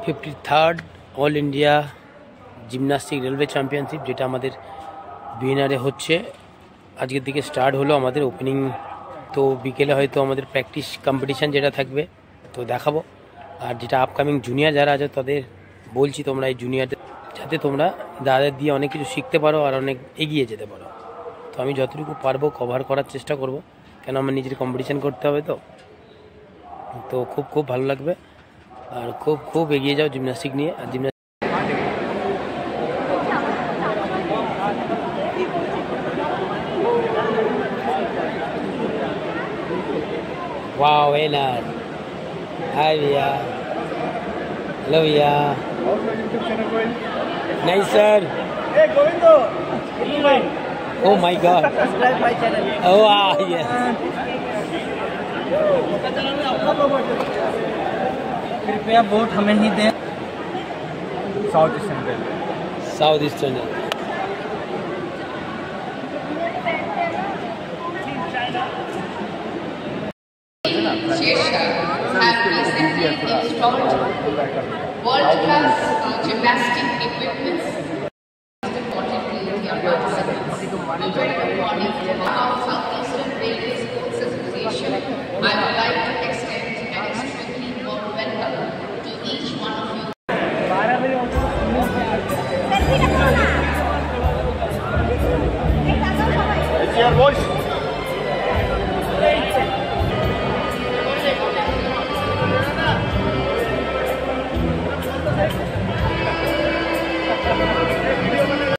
53rd all India gymnastic railway championship, যেটা আমাদের বিএনআরে হচ্ছে। আজকের দিকে স্টার্ট হলো আমাদের ওপেনিং, তো বিকেলে হয়তো আমাদের প্র্যাকটিস কম্পিটিশান যেটা থাকবে তো দেখাবো। আর যেটা আপকামিং জুনিয়র যারা আছে তাদের বলছি, তোমরা এই জুনিয়রদের যাতে তোমরা দাদাদের দিয়ে অনেক কিছু শিখতে পারো আর অনেক এগিয়ে যেতে পারো। তো আমি যতটুকু পারবো কভার করার চেষ্টা করব, কেন আমার নিজের কম্পিটিশান করতে হবে। তো খুব খুব ভালো লাগবে আর খুব এগিয়ে যাও জিমন্যাস্টিক নিয়ে। আর জিমন্যাস্টিক wow, winner. Hi भैया, hello भैया। नहीं sir. Hey Govindo, oh my god, subscribe my channel. oh yes। कृपया वोट हमें ही दें। South eastern have recently installed world-class gymnastic equipment. Importantly, the participants. Good morning of Southeastern Railway Sports Association. I would like to extend an extremely warm welcome to each one of you. It's your voice.